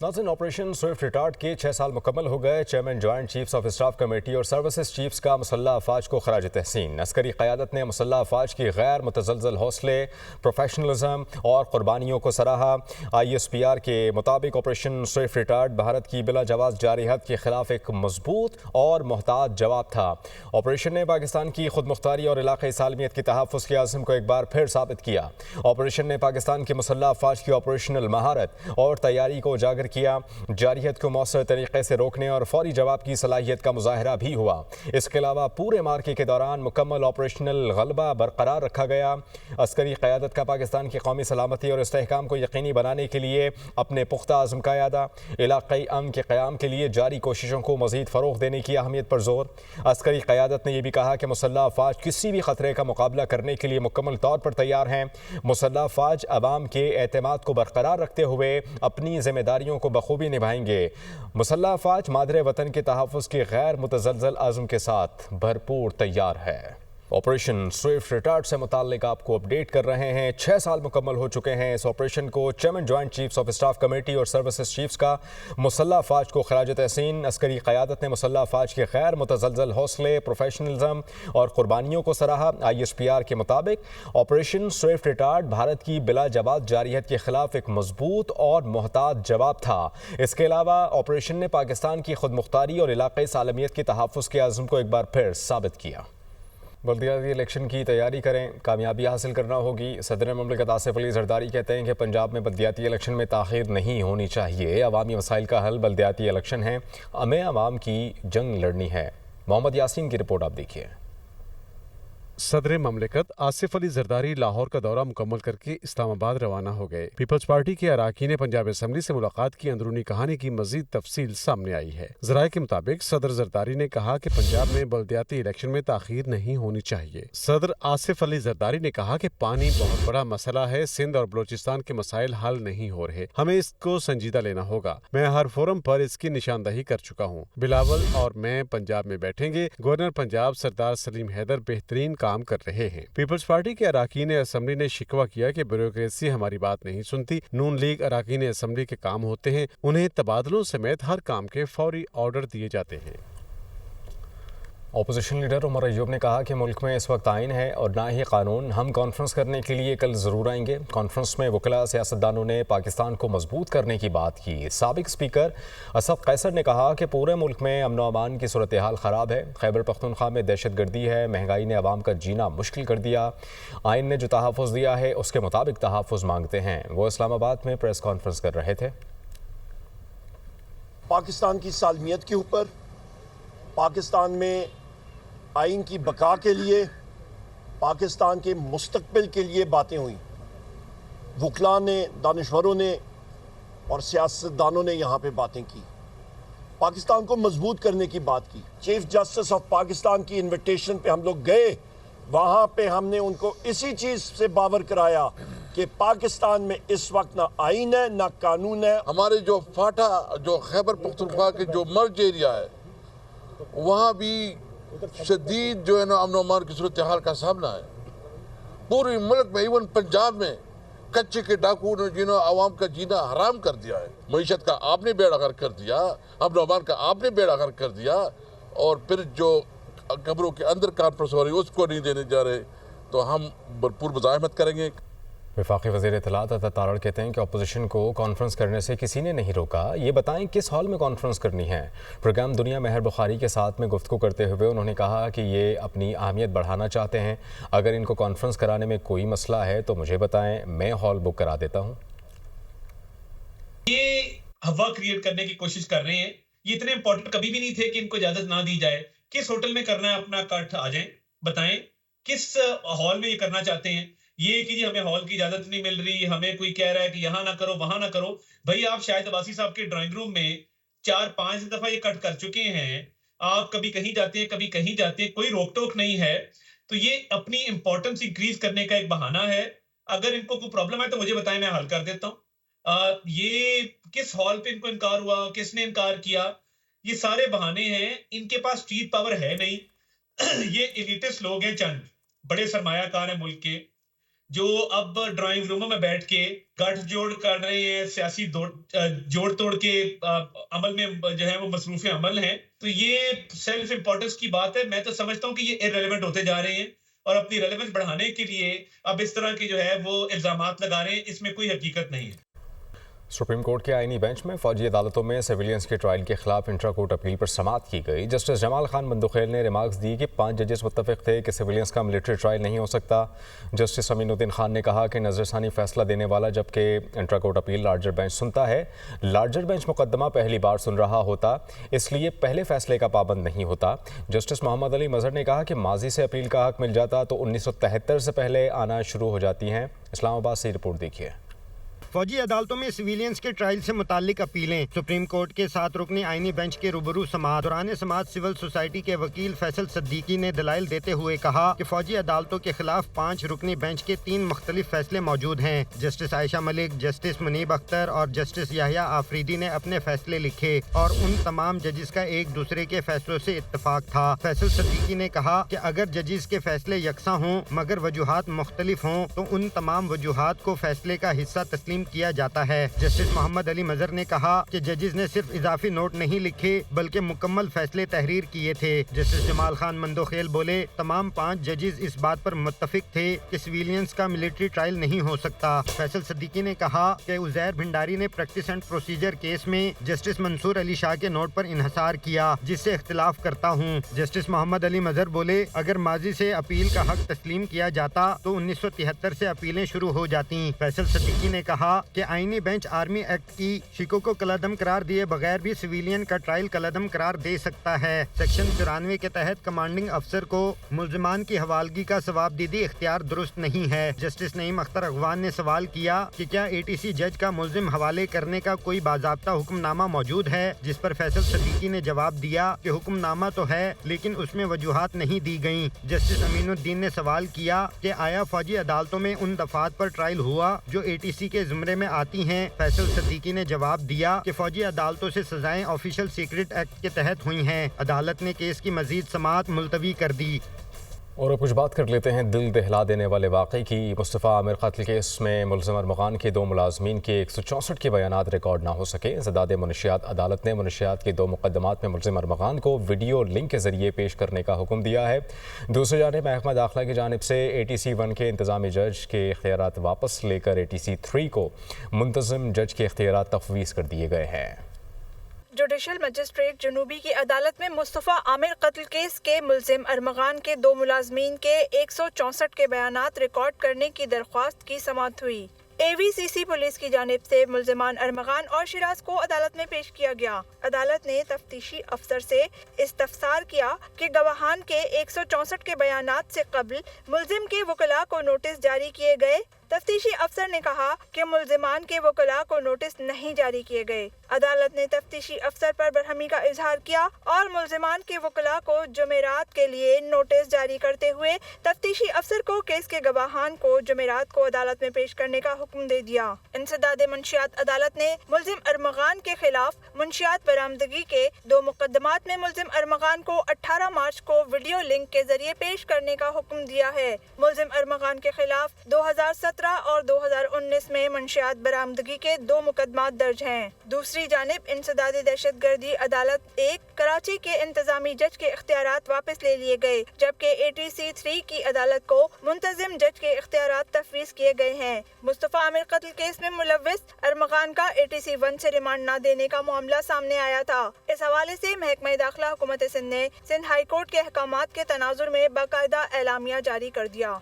नाज़रीन, operation Swift retort के 6 साल मुकम्मल हो गए। Chairman joint chiefs of staff committee और सर्विसेज चीफ्स का मुसल्लह अफवाज को खराज तहसीन। अस्करी क़यादत ने मुसल्लह अफवाज की गैर मुतज़लज़ल हौसले, प्रोफेशनलिज्म और क़ुरबानियों को सराहा। ISPR के मुताबिक ऑपरेशन स्विफ्ट रिटार्ट भारत की बिला जवाज़ जारहियत के खिलाफ एक मजबूत और मोहतात जवाब था। ऑपरेशन ने पाकिस्तान की खुद मुख्तारी और इलाक़ाई सालमियत की तहफ़्फ़ुज़ के आज़म को एक बार फिर साबित किया। ऑपरेशन ने पाकिस्तान की मुसल्लह अफवाज की ऑपरेशनल महारत और तैयारी को उजागर किया। जारहियत को मौसर तरीके से रोकने और फौरी जवाब की सलाहियत का मुजाहरा भी हुआ। इसके अलावा पूरे मार्के के दौरान मुकम्मल ऑपरेशनल गलबा बरकरार रखा गया। अस्करी क़यादत का पाकिस्तान की कौमी सलामती और इस्तेहकाम को यकीनी बनाने के लिए अपने पुख्ता आज़म का यादा। इलाक़ाई अमन के क़याम के लिए जारी कोशिशों को मज़ीद फ़रोग़ देने की अहमियत पर जोर। अस्करी क़यादत ने यह भी कहा कि मुसल्लह अफवाज किसी भी ख़तरे का मुकाबला करने के लिए मुकम्मल तौर पर तैयार हैं। मुसल्लह अफवाज अवाम के एतमाद को बरकरार रखते हुए अपनी ज़िम्मेदारियों को बखूबी निभाएंगे। मुसल्लह अफवाज मादरे वतन के तहफ़्फ़ुज़ की गैर मुतज़लज़ल आज़म के साथ भरपूर तैयार है। ऑपरेशन स्विफ्ट रिटार्ट से मुताल्लिक आपको अपडेट कर रहे हैं। 6 साल मुकम्मल हो चुके हैं इस ऑपरेशन को। Chairman joint chiefs of staff committee और सर्विसेज चीफ्स का मुसल्लह अफवाज को खराज तहसीन। अस्करी क़यादत ने मुसल्लह अफवाज के गैर मुतज़लज़ल हौसले, प्रोफेशनलिज्म और क़ुरबानियों को सराहा। ISPR के मुताबिक ऑपरेशन स्विफ्ट रिटार्ट भारत की बिला जवाब जारहियत के खिलाफ एक मजबूत और मोहतात जवाब था। इसके अलावा ऑपरेशन ने पाकिस्तान की खुद मुख्तारी और इलाक़ाई सालमियत की तहफ़्फ़ुज़ के आज़म को एक बार फिर साबित किया। बल्दियाती इलेक्शन की तैयारी करें, कामयाबी हासिल करना होगी। सदर ममलिकत आसिफ अली जरदारी कहते हैं कि पंजाब में बल्दियाती इलेक्शन में ताख़ीर नहीं होनी चाहिए। अवामी मसाइल का हल बल्दियाती इलेक्शन है। हमें अवाम की जंग लड़नी है। मोहम्मद यासीन की रिपोर्ट आप देखिए। सदर ममलिकत आसिफ अली जरदारी लाहौर का दौरा मुकम्मल करके इस्लामाबाद रवाना हो गए। पीपल्स पार्टी के अराकीन पंजाब असम्बली से मुलाकात की अंदरूनी कहानी की मजीद तफसील सामने आई है। ज़राए के मुताबिक सदर जरदारी ने कहा कि पंजाब में बल्दियाती इलेक्शन में ताख़ीर नहीं होनी चाहिए। सदर आसिफ अली जरदारी ने कहा कि पानी बहुत बड़ा मसला है। सिंध और बलोचिस्तान के मसाइल हल नहीं हो रहे, हमें इसको संजीदा लेना होगा। मैं हर फोरम पर इसकी निशानदही कर चुका हूँ। बिलावल और मैं पंजाब में बैठेंगे। गवर्नर पंजाब सरदार सलीम हैदर बेहतरीन काम कर रहे हैं। पीपल्स पार्टी के अराकीन असम्बली ने शिकवा किया कि ब्यूरोक्रेसी हमारी बात नहीं सुनती। नून लीग अराकीन असम्बली के काम होते हैं, उन्हें तबादलों समेत हर काम के फौरी ऑर्डर दिए जाते हैं। अपोजिशन लीडर उमर अय्यूब ने कहा कि मुल्क में इस वक्त आइन है और ना ही कानून। हम कॉन्फ्रेंस करने के लिए कल ज़रूर आएंगे। कॉन्फ्रेंस में वकला सियासतदानों ने पाकिस्तान को मजबूत करने की बात की। साबिक स्पीकर असद कैसर ने कहा कि पूरे मुल्क में अमन व अमान की सूरत हाल ख़राब है। खैबर पख्तूनख्वा में दहशत गर्दी है। महंगाई ने आवाम का जीना मुश्किल कर दिया। आइन ने जो तहफ़्फ़ुज़ दिया है उसके मुताबिक तहफ़्फ़ुज़ मांगते हैं। वो इस्लामाबाद में प्रेस कॉन्फ्रेंस कर रहे थे। पाकिस्तान की सालमियत के ऊपर, पाकिस्तान में आइन की बका के लिए, पाकिस्तान के मुस्तकबिल के लिए बातें हुई। वकला ने, दानिश्वरों ने और सियासतदानों ने यहाँ पे बातें की। पाकिस्तान को मजबूत करने की बात की। चीफ जस्टिस ऑफ पाकिस्तान की इनविटेशन पे हम लोग गए। वहाँ पे हमने उनको इसी चीज़ से बावर कराया कि पाकिस्तान में इस वक्त ना आइन है ना कानून है। हमारे जो फाटा, जो खैबर पख्तूनख्वा के जो मर्ज एरिया है, वहाँ भी शदीद जो है ना अमन अमान की सूरत हाल का सामना है। पूरे मुल्क में, इवन पंजाब में कच्चे के डाकू ने जिन्होंने आवाम का जीना हराम कर दिया है। मईशत का आपने बेड़ा गर्क कर दिया, अमन अमान का आपने बेड़ा गर्क कर दिया, और फिर जो कब्रों के अंदर कॉन्फ्रेंस हो रही है उसको नहीं देने जा रहे। तो हम भरपूर मुज़ाहमत करेंगे। वफाकी वज़ीर इत्तलात अता तारड़ कहते हैं कि अपोजिशन को कॉन्फ्रेंस करने से किसी ने नहीं रोका। ये बताएं किस हॉल में कॉन्फ्रेंस करनी है। प्रोग्राम दुनिया महर बुखारी के साथ में गुफ्तगू करते हुए उन्होंने कहा कि ये अपनी अहमियत बढ़ाना चाहते हैं। अगर इनको कॉन्फ्रेंस कराने में कोई मसला है तो मुझे बताएं, मैं हॉल बुक करा देता हूँ। ये हवा क्रिएट करने की कोशिश कर रहे हैं। ये इतने इंपॉर्टेंट कभी भी नहीं थे कि इनको इजाजत ना दी जाए। किस होटल में करना है, अपना कट आ जाएं, बताएं किस हॉल में ये करना चाहते हैं। ये कि जी हमें हॉल की इजाजत नहीं मिल रही, हमें कोई कह रहा है कि यहाँ ना करो वहां ना करो। भाई आप शायद अब्बासी साहब के ड्राइंग रूम में 4-5 दफा ये कट कर चुके हैं। आप कभी कहीं जाते हैं, कभी कहीं जाते हैं, कोई रोक टोक नहीं है। तो ये अपनी इंपॉर्टेंस इंक्रीज करने का एक बहाना है। अगर इनको कोई प्रॉब्लम है तो मुझे बताएं, मैं हल कर देता हूँ। ये किस हॉल पे इनको इनकार हुआ, किसने इनकार किया, ये सारे बहाने हैं। इनके पास स्ट्रीट पावर है नहीं। ये एलिटिस्ट लोग हैं, चंद बड़े सरमायाकार हैं मुल्क के। جو اب ڈرائنگ روموں میں بیٹھ کے گٹھ جوڑ کر رہے ہیں، سیاسی جوڑ توڑ کے عمل میں جو ہے وہ مصروف عمل ہیں، تو یہ سیلف امپورٹنس کی بات ہے. میں تو سمجھتا ہوں کہ یہ ارریلیونٹ ہوتے جا رہے ہیں اور اپنی ریلیونس بڑھانے کے لیے اب اس طرح کے جو ہے وہ الزامات لگا رہے ہیں. اس میں کوئی حقیقت نہیں ہے. سپریم کورٹ کے آئینی بینچ میں فوجی عدالتوں میں سویلینز کے ٹرائل کے خلاف انٹرا کورٹ اپیل پر سماعت کی گئی. جسٹس جمال خان مندوخیل نے ریمارکس دی کہ 5 ججز متفق تھے کہ سویلینز کا ملٹری ٹرائل نہیں ہو سکتا. جسٹس امین الدین خان نے کہا کہ نظر ثانی فیصلہ دینے والا جبکہ intra court appeal larger bench سنتا ہے. لارجر بینچ مقدمہ پہلی بار سن رہا ہوتا، اس لیے پہلے فیصلے کا پابند نہیں ہوتا. جسٹس محمد علی مظہر نے کہا کہ ماضی سے اپیل کا حق مل جاتا تو 1973 سے پہلے آنا شروع ہو جاتی ہیں. اسلام آباد سے رپورٹ دیکھیے. فوجی عدالتوں میں سویلینز کے ٹرائل سے متعلق اپیلیں. سپریم کورٹ کے 7 رکنی آئینی بینچ کے روبرو سماعت. دوران سماعت سول سوسائٹی کے وکیل فیصل صدیقی نے دلائل دیتے ہوئے کہا کہ فوجی عدالتوں کے خلاف 5 رکنی بینچ کے 3 مختلف فیصلے موجود ہیں. جسٹس عائشہ ملک، جسٹس منیب اختر اور جسٹس یحییٰ آفریدی نے اپنے فیصلے لکھے اور ان تمام ججز کا ایک دوسرے کے فیصلوں سے اتفاق تھا. فیصل صدیقی نے کہا کہ اگر ججز کے فیصلے یکساں ہوں مگر وجوہات مختلف ہوں تو ان تمام وجوہات کو فیصلے کا حصہ تسلیم کیا جاتا ہے. جسٹس محمد علی مظہر نے کہا کہ ججز نے صرف اضافی نوٹ نہیں لکھے بلکہ مکمل فیصلے تحریر کیے تھے. جسٹس جمال خان مندوخیل بولے تمام 5 ججز اس بات پر متفق تھے کہ سویلینز کا ملٹری ٹرائل نہیں ہو سکتا. فیصل صدیقی نے کہا کہ عزیر بھنڈاری نے پریکٹس اینڈ پروسیجر کیس میں جسٹس منصور علی شاہ کے نوٹ پر انحصار کیا جس سے اختلاف کرتا ہوں. جسٹس محمد علی مظہر بولے اگر ماضی سے اپیل کا حق تسلیم کیا جاتا تو 1973 سے اپیلیں شروع ہو جاتی. فیصل صدیقی نے کہا کہ آئینی بینچ آرمی ایکٹ کی شکوں کو کالعدم قرار دیے بغیر بھی سویلین کا ٹرائل کالعدم قرار دے سکتا ہے. سیکشن 94 کے تحت کمانڈنگ افسر کو ملزمان کی حوالگی کا ثوابدیدی اختیار درست نہیں ہے. جسٹس نعیم اختر اغوان نے سوال کیا کہ کیا ATC جج کا ملزم حوالے کرنے کا کوئی باضابطہ حکم نامہ موجود ہے، جس پر فیصل صدیقی نے جواب دیا کہ حکم نامہ تو ہے لیکن اس میں وجوہات نہیں دی گئیں. جسٹس امین الدین نے سوال کیا کہ آیا فوجی عدالتوں میں ان دفعات پر ٹرائل ہوا جو ATC کے زمرے میں آتی ہیں. فیصل صدیقی نے جواب دیا کہ فوجی عدالتوں سے سزائیں آفیشل سیکرٹ ایکٹ کے تحت ہوئی ہیں. عدالت نے کیس کی مزید سماعت ملتوی کر دی. اور اب کچھ بات کر لیتے ہیں دل دہلا دینے والے واقعے کی. مصطفیٰ عامر قتل کیس میں ملزم ارمغان کے 2 ملازمین کے 164 کے بیانات ریکارڈ نہ ہو سکے. زداد منشیات عدالت نے منشیات کے 2 مقدمات میں ملزم ارمغان کو ویڈیو لنک کے ذریعے پیش کرنے کا حکم دیا ہے. دوسری جانب محکمہ داخلہ کی جانب سے ATC 1 کے انتظامی جج کے اختیارات واپس لے کر ATC 3 کو منتظم جج کے اختیارات تفویض کر دیے گئے ہیں. جوڈیشل مجسٹریٹ جنوبی کی عدالت میں مصطفیٰ عامر قتل کیس کے ملزم ارمغان کے 2 ملازمین کے 164 کے بیانات ریکارڈ کرنے کی درخواست کی سماعت ہوئی. AVCC پولیس کی جانب سے ملزمان ارمغان اور شیراز کو عدالت میں پیش کیا گیا. عدالت نے تفتیشی افسر سے استفسار کیا کہ گواہان کے 164 کے بیانات سے قبل ملزم کے وکلاء کو نوٹس جاری کیے گئے. تفتیشی افسر نے کہا کہ ملزمان کے وکلاء کو نوٹس نہیں جاری کیے گئے. عدالت نے تفتیشی افسر پر برہمی کا اظہار کیا اور ملزمان کے وکلاء کو جمعرات کے لیے نوٹس جاری کرتے ہوئے تفتیشی افسر کو کیس کے گواہان کو جمعرات کو عدالت میں پیش کرنے کا حکم دے دیا. انسداد منشیات عدالت نے ملزم ارمغان کے خلاف منشیات برآمدگی کے 2 مقدمات میں ملزم ارمغان کو 18 مارچ کو ویڈیو لنک کے ذریعے پیش کرنے کا حکم دیا ہے. ملزم ارمغان کے خلاف 2017 اور 2019 میں منشیات برآمدگی کے 2 مقدمات درج ہیں. دوسری جانب انسداد دہشت گردی عدالت 1 کراچی کے انتظامی جج کے اختیارات واپس لے لیے گئے جبکہ ATC 3 کی عدالت کو منتظم جج کے اختیارات تفویض کیے گئے ہیں. مصطفیٰ عامر قتل کیس میں ملوث ارمغان کا ATC 1 سے ریمانڈ نہ دینے کا معاملہ سامنے آیا تھا. اس حوالے سے محکمہ داخلہ حکومت سندھ نے سندھ ہائی کورٹ کے احکامات کے تناظر میں باقاعدہ اعلامیہ جاری کر دیا.